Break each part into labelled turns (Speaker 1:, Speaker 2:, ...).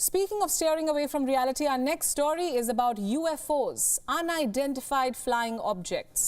Speaker 1: Speaking of steering away from reality, our next story is about UFOs, unidentified flying objects.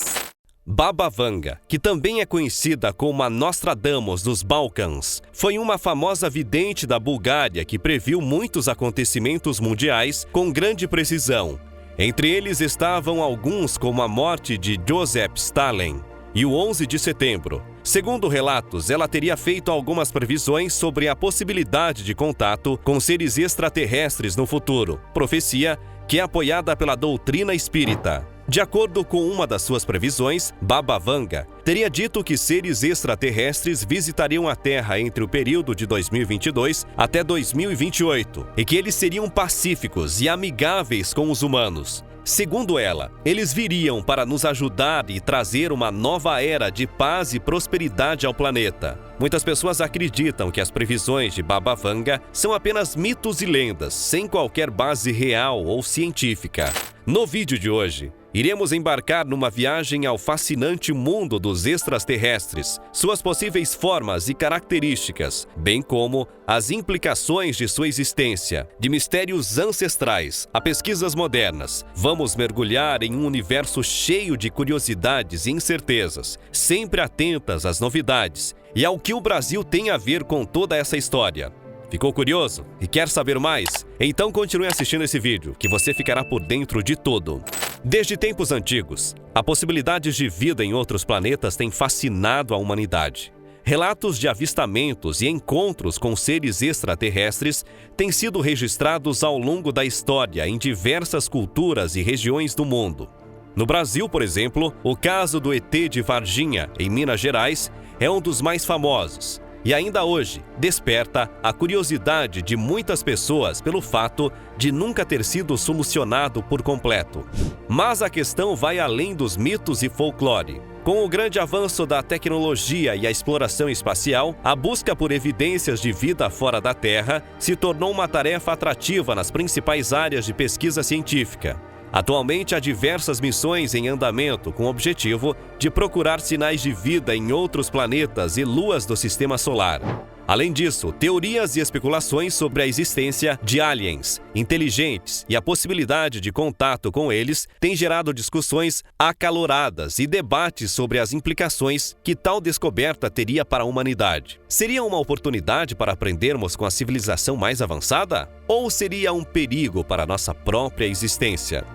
Speaker 2: Baba Vanga, que também é conhecida como a Nostradamus dos Balcãs, foi uma famosa vidente da Bulgária que previu muitos acontecimentos mundiais com grande precisão. Entre eles estavam alguns como a morte de Joseph Stalin e o 11 de setembro. Segundo relatos, ela teria feito algumas previsões sobre a possibilidade de contato com seres extraterrestres no futuro, profecia que é apoiada pela doutrina espírita. De acordo com uma das suas previsões, Baba Vanga teria dito que seres extraterrestres visitariam a Terra entre o período de 2022 até 2028 e que eles seriam pacíficos e amigáveis com os humanos. Segundo ela, eles viriam para nos ajudar e trazer uma nova era de paz e prosperidade ao planeta. Muitas pessoas acreditam que as previsões de Baba Vanga são apenas mitos e lendas, sem qualquer base real ou científica. No vídeo de hoje, iremos embarcar numa viagem ao fascinante mundo dos extraterrestres, suas possíveis formas e características, bem como as implicações de sua existência, de mistérios ancestrais a pesquisas modernas. Vamos mergulhar em um universo cheio de curiosidades e incertezas, sempre atentas às novidades e ao que o Brasil tem a ver com toda essa história. Ficou curioso e quer saber mais? Então continue assistindo esse vídeo, que você ficará por dentro de tudo. Desde tempos antigos, a possibilidade de vida em outros planetas tem fascinado a humanidade. Relatos de avistamentos e encontros com seres extraterrestres têm sido registrados ao longo da história em diversas culturas e regiões do mundo. No Brasil, por exemplo, o caso do ET de Varginha, em Minas Gerais, é um dos mais famosos. E ainda hoje, desperta a curiosidade de muitas pessoas pelo fato de nunca ter sido solucionado por completo. Mas a questão vai além dos mitos e folclore. Com o grande avanço da tecnologia e a exploração espacial, a busca por evidências de vida fora da Terra se tornou uma tarefa atrativa nas principais áreas de pesquisa científica. Atualmente, há diversas missões em andamento com o objetivo de procurar sinais de vida em outros planetas e luas do Sistema Solar. Além disso, teorias e especulações sobre a existência de aliens inteligentes e a possibilidade de contato com eles têm gerado discussões acaloradas e debates sobre as implicações que tal descoberta teria para a humanidade. Seria uma oportunidade para aprendermos com a civilização mais avançada? Ou seria um perigo para a nossa própria existência?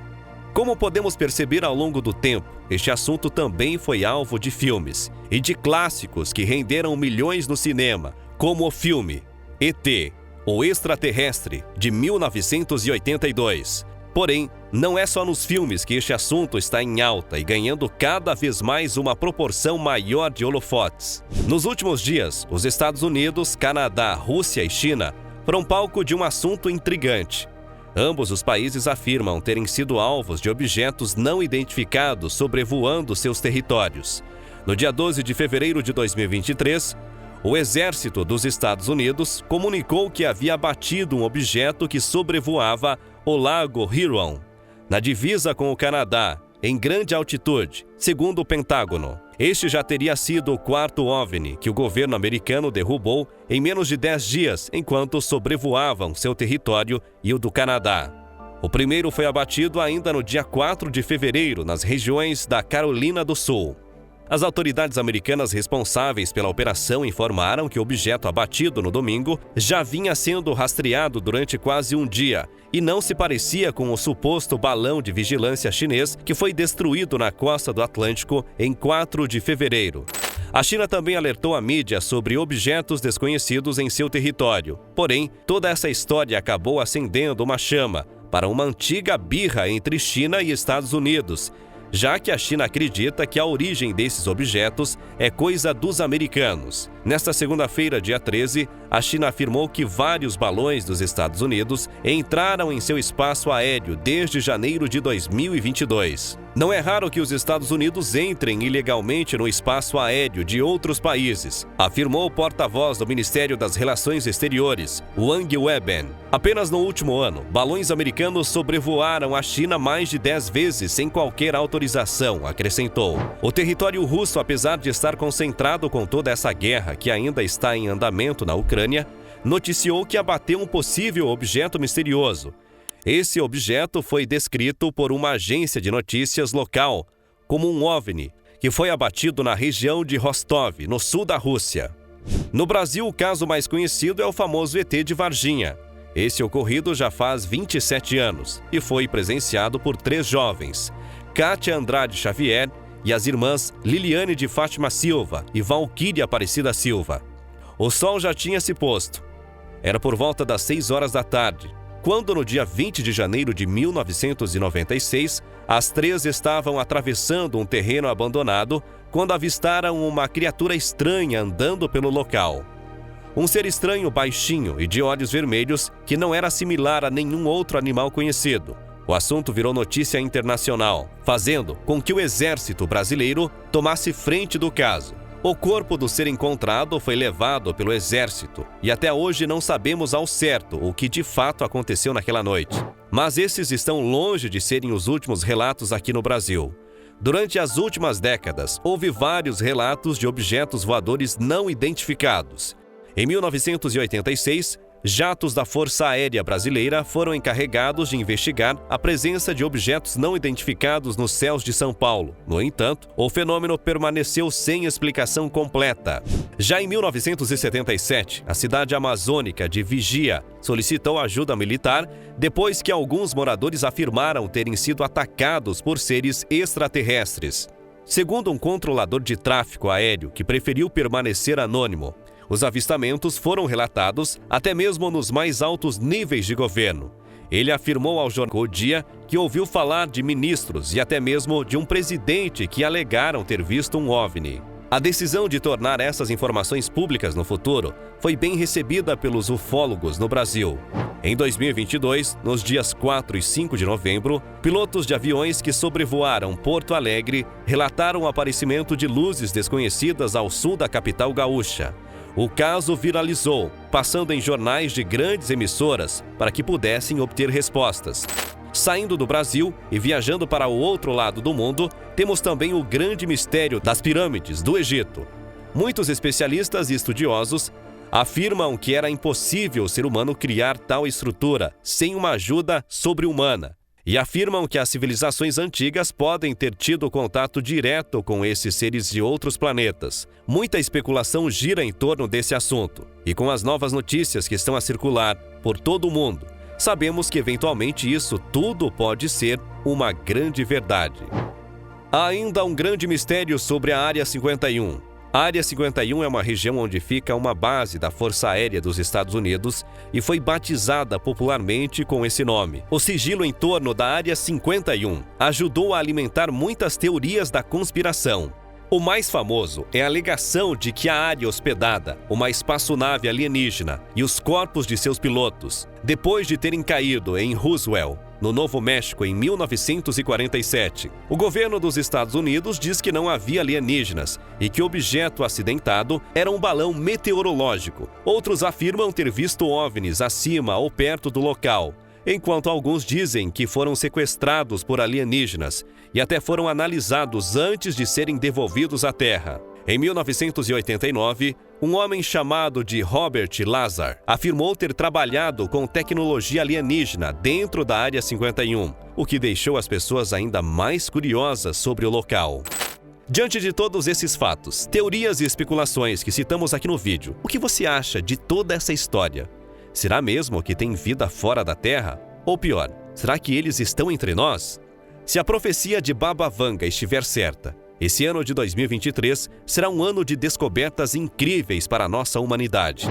Speaker 2: Como podemos perceber ao longo do tempo, este assunto também foi alvo de filmes e de clássicos que renderam milhões no cinema, como o filme ET, o Extraterrestre, de 1982. Porém, não é só nos filmes que este assunto está em alta e ganhando cada vez mais uma proporção maior de holofotes. Nos últimos dias, os Estados Unidos, Canadá, Rússia e China foram palco de um assunto intrigante. Ambos os países afirmam terem sido alvos de objetos não identificados sobrevoando seus territórios. No dia 12 de fevereiro de 2023, o Exército dos Estados Unidos comunicou que havia abatido um objeto que sobrevoava o Lago Huron, na divisa com o Canadá, em grande altitude, segundo o Pentágono. Este já teria sido o quarto OVNI que o governo americano derrubou em menos de 10 dias, enquanto sobrevoavam seu território e o do Canadá. O primeiro foi abatido ainda no dia 4 de fevereiro, nas regiões da Carolina do Sul. As autoridades americanas responsáveis pela operação informaram que o objeto abatido no domingo já vinha sendo rastreado durante quase um dia e não se parecia com o suposto balão de vigilância chinês que foi destruído na costa do Atlântico em 4 de fevereiro. A China também alertou a mídia sobre objetos desconhecidos em seu território. Porém, toda essa história acabou acendendo uma chama para uma antiga birra entre China e Estados Unidos, já que a China acredita que a origem desses objetos é coisa dos americanos. Nesta segunda-feira, dia 13, a China afirmou que vários balões dos Estados Unidos entraram em seu espaço aéreo desde janeiro de 2022. Não é raro que os Estados Unidos entrem ilegalmente no espaço aéreo de outros países, afirmou o porta-voz do Ministério das Relações Exteriores, Wang Wenbin. Apenas no último ano, balões americanos sobrevoaram a China mais de 10 vezes sem qualquer autorização, acrescentou. O território russo, apesar de estar concentrado com toda essa guerra que ainda está em andamento na Ucrânia, noticiou que abateu um possível objeto misterioso. Esse objeto foi descrito por uma agência de notícias local como um OVNI, que foi abatido na região de Rostov, no sul da Rússia. No Brasil, o caso mais conhecido é o famoso ET de Varginha. Esse ocorrido já faz 27 anos e foi presenciado por 3 jovens, Kátia Andrade Xavier e as irmãs Liliane de Fátima Silva e Valquíria Aparecida Silva. O sol já tinha se posto. Era por volta das 6 horas da tarde, quando no dia 20 de janeiro de 1996, as 3 estavam atravessando um terreno abandonado quando avistaram uma criatura estranha andando pelo local. Um ser estranho baixinho e de olhos vermelhos que não era similar a nenhum outro animal conhecido. O assunto virou notícia internacional, fazendo com que o exército brasileiro tomasse frente do caso. O corpo do ser encontrado foi levado pelo exército e até hoje não sabemos ao certo o que de fato aconteceu naquela noite. Mas esses estão longe de serem os últimos relatos aqui no Brasil. Durante as últimas décadas, houve vários relatos de objetos voadores não identificados. Em 1986, jatos da Força Aérea Brasileira foram encarregados de investigar a presença de objetos não identificados nos céus de São Paulo. No entanto, o fenômeno permaneceu sem explicação completa. Já em 1977, a cidade amazônica de Vigia solicitou ajuda militar depois que alguns moradores afirmaram terem sido atacados por seres extraterrestres. Segundo um controlador de tráfego aéreo que preferiu permanecer anônimo, os avistamentos foram relatados até mesmo nos mais altos níveis de governo. Ele afirmou ao jornal O Dia que ouviu falar de ministros e até mesmo de um presidente que alegaram ter visto um OVNI. A decisão de tornar essas informações públicas no futuro foi bem recebida pelos ufólogos no Brasil. Em 2022, nos dias 4 e 5 de novembro, pilotos de aviões que sobrevoaram Porto Alegre relataram o aparecimento de luzes desconhecidas ao sul da capital gaúcha. O caso viralizou, passando em jornais de grandes emissoras para que pudessem obter respostas. Saindo do Brasil e viajando para o outro lado do mundo, temos também o grande mistério das pirâmides do Egito. Muitos especialistas e estudiosos afirmam que era impossível o ser humano criar tal estrutura sem uma ajuda sobre-humana. E afirmam que as civilizações antigas podem ter tido contato direto com esses seres de outros planetas. Muita especulação gira em torno desse assunto. E com as novas notícias que estão a circular por todo o mundo, sabemos que eventualmente isso tudo pode ser uma grande verdade. Há ainda um grande mistério sobre a Área 51. A Área 51 é uma região onde fica uma base da Força Aérea dos Estados Unidos e foi batizada popularmente com esse nome. O sigilo em torno da Área 51 ajudou a alimentar muitas teorias da conspiração. O mais famoso é a alegação de que a área hospedada, uma espaçonave alienígena e os corpos de seus pilotos, depois de terem caído em Roswell, no Novo México, em 1947. O governo dos Estados Unidos diz que não havia alienígenas e que o objeto acidentado era um balão meteorológico. Outros afirmam ter visto OVNIs acima ou perto do local, enquanto alguns dizem que foram sequestrados por alienígenas e até foram analisados antes de serem devolvidos à Terra. Em 1989, um homem chamado de Robert Lazar afirmou ter trabalhado com tecnologia alienígena dentro da Área 51, o que deixou as pessoas ainda mais curiosas sobre o local. Diante de todos esses fatos, teorias e especulações que citamos aqui no vídeo, o que você acha de toda essa história? Será mesmo que tem vida fora da Terra? Ou pior, será que eles estão entre nós? Se a profecia de Baba Vanga estiver certa, esse ano de 2023 será um ano de descobertas incríveis para a nossa humanidade.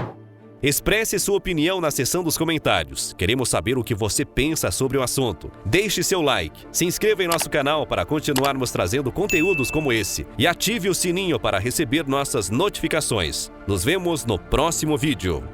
Speaker 2: Expresse sua opinião na seção dos comentários. Queremos saber o que você pensa sobre o assunto. Deixe seu like, se inscreva em nosso canal para continuarmos trazendo conteúdos como esse e ative o sininho para receber nossas notificações. Nos vemos no próximo vídeo.